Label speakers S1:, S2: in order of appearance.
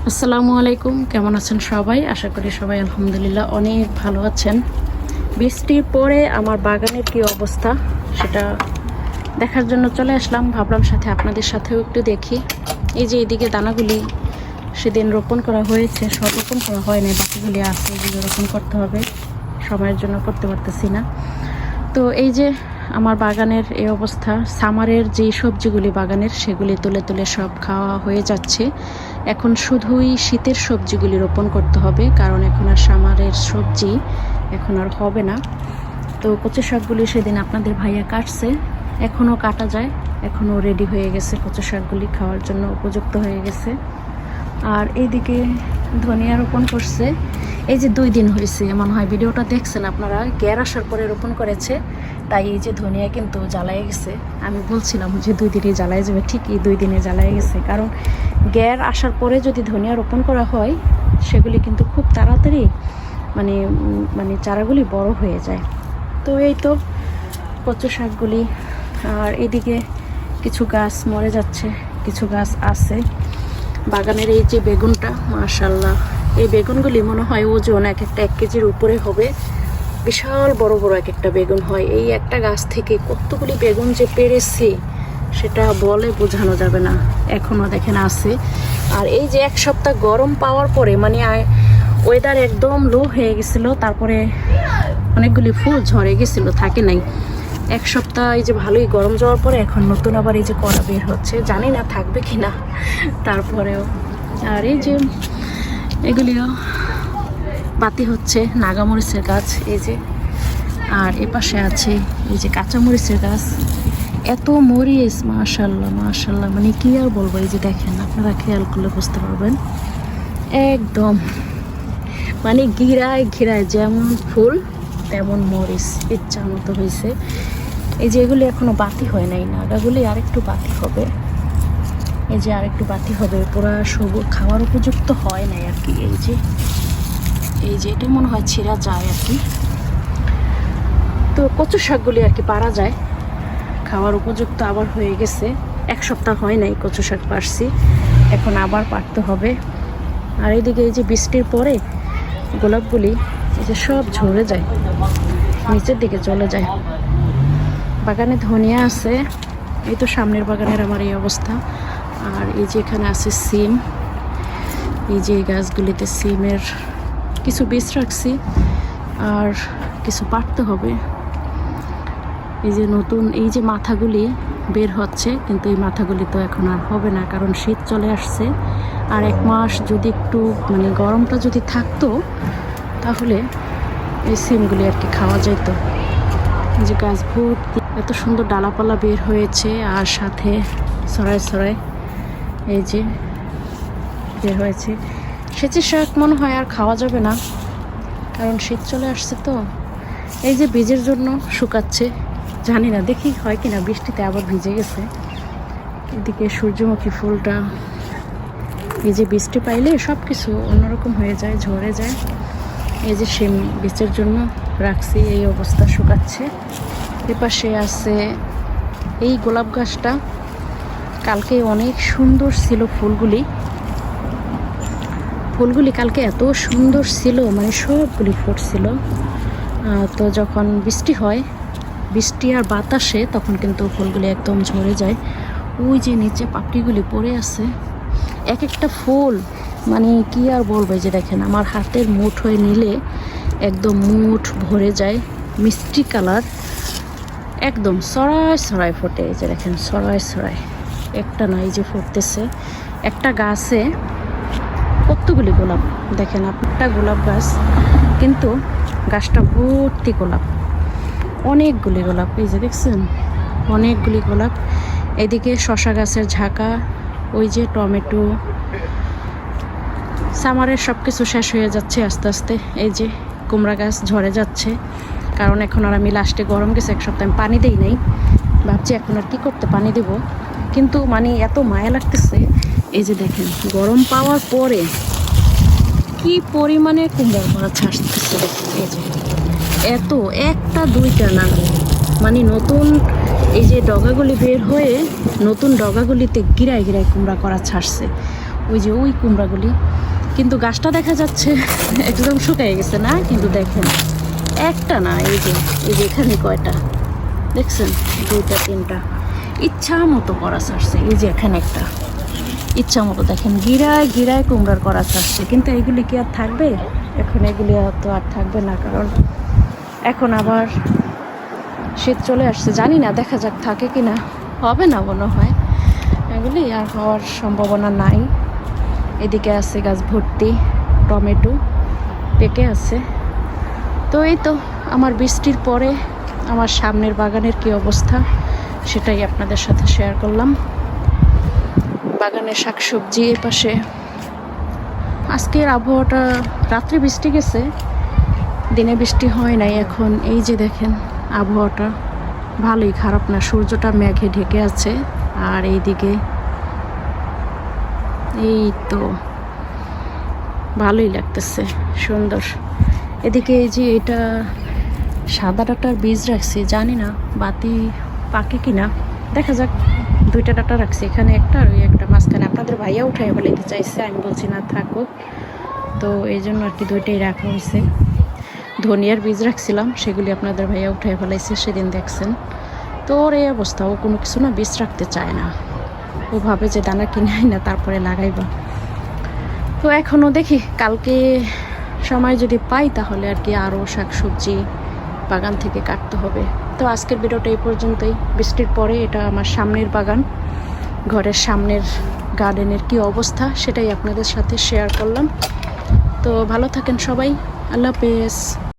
S1: আসসালামু আলাইকুম, কেমন আছেন সবাই? আশা করি সবাই আলহামদুলিল্লাহ অনেক ভালো আছেন। বৃষ্টির পরে আমার বাগানের কি অবস্থা সেটা দেখার জন্য চলে আসলাম। ভাবলাম সাথে আপনাদের সাথেও একটু দেখি। এই যে এদিকে দানাগুলি সেদিন রোপণ করা হয়েছে, সব রোপণ করা হয় না, বাকিগুলি আছে, এগুলো রোপণ করতে হবে। সময়ের জন্য করতে পারতেছি না। তো এই যে আমার বাগানের এই অবস্থা। সামারের যে সবজিগুলি বাগানের সেগুলি তুলে তুলে সব খাওয়া হয়ে যাচ্ছে। এখন শুধুই শীতের সবজিগুলি রোপণ করতে হবে, কারণ এখন আর সামারের সবজি এখন আর হবে না। তো কচু শাকগুলি সেদিন আপনাদের ভাইয়া কাটছে, এখনও কাটা যায়, এখনও রেডি হয়ে গেছে। কচু শাকগুলি খাওয়ার জন্য উপযুক্ত হয়ে গেছে। আর এইদিকে ধনিয়া রোপণ করছে। এই যে 2 দিন হয়েছে মনে হয়, ভিডিওটা দেখছেন আপনারা, গ্যার আসার পরে রোপণ করেছে, তাই এই যে ধনিয়া কিন্তু জ্বালায় গেছে। আমি বলছিলাম যে 2 দিনে জ্বালায় যাবে, ঠিকই 2 দিনে জ্বালায় গেছে। কারণ গ্যার আসার পরে যদি ধনিয়া রোপণ করা হয় সেগুলি কিন্তু খুব তাড়াতাড়ি মানে মানে চারাগুলি বড় হয়ে যায়। তো এই তো কচু শাকগুলি। আর এদিকে কিছু গাছ মরে যাচ্ছে, কিছু গাছ আছে। বাগানের এই যে বেগুনটা, মাশাআল্লাহ, এই বেগুনগুলি মনে হয় ওজন এক একটা 1 কেজির উপরে হবে। বিশাল বড় বড় এক একটা বেগুন হয়। এই একটা গাছ থেকে কতগুলি বেগুন যে পেরেছি সেটা বলে বোঝানো যাবে না। এখনও দেখেন আছে। আর এই যে 1 সপ্তাহ গরম পাওয়ার পরে মানে ওয়েদার একদম লো হয়ে গেছিলো, তারপরে অনেকগুলি ফুল ঝরে গেছিলো, থাকে নাই। 1 সপ্তাহ এই যে ভালোই গরম যাওয়ার পরে এখন নতুন আবার এই যে কড়া বের হচ্ছে, জানি না থাকবে কি না তারপরেও। আর এই যে এগুলিও বাতি হচ্ছে, নাগামরিচের গাছ এই যে। আর এপাশে আছে এই যে কাঁচামরিচের গাছ। এত মরিচ, মাশাআল্লাহ মাশাআল্লাহ, মানে কি আর বলবো। এই যে দেখেন, আপনারা খেয়াল করলে বুঝতে পারবেন, একদম মানে ঘিরায় ঘিরায় যেমন ফুল তেমন মরিচ ইচ্ছা মতো হয়েছে। এই যে এগুলি এখনো বাতি হয় নাই, নাগাগুলি আরেকটু বাতি হবে। এই যে আরেকটু বাতি হবে, পুরা সবুজ খাওয়ার উপযুক্ত হয় নাই আর কি। এই যে এটা মনে হয় ছিঁড়া যায় আর কি। তো কচু শাকগুলি আর কি পারা যায়, খাওয়ার উপযুক্ত আবার হয়ে গেছে। 1 সপ্তাহ হয় নাই কচু শাক পারছি, এখন আবার পারতে হবে। আর এইদিকে এই যে বৃষ্টির পরে গোলাপগুলি এই যে সব ঝরে যায়, নিচের দিকে চলে যায়। বাগানে ধনিয়া আছে, এই তো সামনের বাগানের আমার এই অবস্থা। আর এই যে এখানে আছে সিম, এই যে গাছগুলিতে সিমের কিছু বীজ রাখছি, আর কিছু পারতে হবে। এই যে নতুন এই যে মাথাগুলি বের হচ্ছে, কিন্তু এই মাথাগুলি তো এখন আর হবে না, কারণ শীত চলে আসছে। আর 1 মাস যদি একটু মানে গরমটা যদি থাকতো তাহলে এই সিমগুলি আর কি খাওয়া যেত। এই যে গাছ ভর্তি এত সুন্দর ডালাপালা বের হয়েছে, আর সাথে ছড়ায় ছড়ায় এই যে বের হয়েছে। সেচের শাক মনে হয় আর খাওয়া যাবে না, কারণ শীত চলে আসছে। তো এই যে বীজের জন্য শুকাচ্ছে, জানি না দেখি হয় কিনা, বৃষ্টিতে আবার ভিজে গেছে। এদিকে সূর্যমুখী ফুলটা, এই যে বৃষ্টি পাইলে সব কিছু অন্যরকম হয়ে যায়, ঝরে যায়। এই যে শিম বীজের জন্য রাখছি, এই অবস্থা, শুকাচ্ছে। এপাশে আছে এই গোলাপ গাছটা, কালকে অনেক সুন্দর ছিল ফুলগুলি কালকে এত সুন্দর ছিল, মানে সবগুলি ফুটছিল। তো যখন বৃষ্টি হয়, বৃষ্টি আর বাতাসে, তখন কিন্তু ফুলগুলি একদম ঝরে যায়। ওই যে নিচে পাপড়িগুলি পড়ে আছে, এক একটা ফুল মানে কি আর বলবো। যে দেখেন, আমার হাতের মুঠ হয়ে নিলে একদম মুঠ ভরে যায়, মিষ্টি কালার, একদম সরাই সরাই ফোটে। এই যে দেখেন, সরাই সরাই, একটা না, এই যে ফুটতেছে। একটা গাছে কতগুলি গোলাপ, দেখেন একটা গোলাপ গাছ, কিন্তু গাছটা ভর্তি গোলাপ, অনেকগুলি গোলাপ। এই যে দেখছেন, অনেকগুলি গোলাপ। এদিকে শশা গাছের ঝাঁকা, ওই যে টমেটো। সামারের সব কিছু শেষ হয়ে যাচ্ছে আস্তে আস্তে। এই যে কুমড়া গাছ ঝরে যাচ্ছে, কারণ এখন আর আমি লাস্টে গরম গেছে 1 সপ্তাহ আমি পানি দিই নাই, ভাবছি এখন আর কী করতে পানি দেব, কিন্তু মানে এত মায়া লাগতেছে। এই যে দেখেন, গরম পাওয়ার পরে কি পরিমাণে কুমড়ার মারা ছাড়তেছে, এই যে এত, একটা দুইটা না, মানে নতুন এই যে ডগাগুলি বের হয়ে নতুন ডগাগুলিতে গিরায় গিরায় কুমড়া করা ছাড়ছে। ওই কুমড়াগুলি, কিন্তু গাছটা দেখা যাচ্ছে একদম শুকিয়ে গেছে না, কিন্তু দেখেন একটা না, এই যে এখানে কয়টা দেখছেন, 2টা 3টা ইচ্ছা মতো করা ছাড়ছে। এই যে এখানে একটা ইচ্ছা মতো দেখেন গিরায় কুমড়ার করা ছাড়ছে, কিন্তু এগুলি কি আর থাকবে? এখন এগুলি তো আর থাকবে না, কারণ এখন আবার শীত চলে আসছে। জানি না, দেখা যাক থাকে কিনা, হবে না মনে হয়, এগুলি আর হওয়ার সম্ভাবনা নাই। এদিকে আছে গাছ ভর্তি টমেটো পেকে আছে। তো এই তো আমার বৃষ্টির পরে আমার সামনের বাগানের কি অবস্থা সেটাই আপনাদের সাথে শেয়ার করলাম। বাগানের শাকসবজি এই পাশে। আজকের আবহাওয়াটা, রাত্রে বৃষ্টি গেছে, দিনে বৃষ্টি হয় নাই। এখন এই যে দেখেন আবহাওয়াটা ভালোই, খারাপ না, সূর্যটা মেঘে ঢেকে আছে। আর এইদিকে এই তো ভালোই লাগতেছে, সুন্দর। এদিকে এই যে এটা সাদা ডাঁটার বীজ রাখছি, জানি না বাতি পাকে কিনা, দেখা যাক। 2টা ডাঁটা রাখছি, এখানে একটা আর ওই একটা মাঝখানে। আপনাদের ভাইয়া উঠাই বলাইতে চাইছে, আমি বলছি না থাকুক, তো এই জন্য আর কি 2টাই রাখা হয়েছে। ধনিয়ার বীজ রাখছিলাম, সেগুলি আপনাদের ভাইয়া উঠাই ফেলাইছে, সেদিন দেখছেন। তো ওর এই অবস্থা, ও কোনো কিছু না বীজ রাখতে চায় না, ও ভাবে যে দানা কিনে না তারপরে লাগাইবা। তো এখনও দেখি, কালকে সময় যদি পাই তাহলে আর কি আরও শাকসবজি বাগান থেকে কাটতে হবে। তো আজকের ভিডিওটা এই পর্যন্তই। বৃষ্টির পরে এটা আমার সামনের বাগান, ঘরের সামনের গার্ডেনের কি অবস্থা সেটাই আপনাদের সাথে শেয়ার করলাম। তো ভালো থাকেন সবাই, আল্লাহ হাফেজ।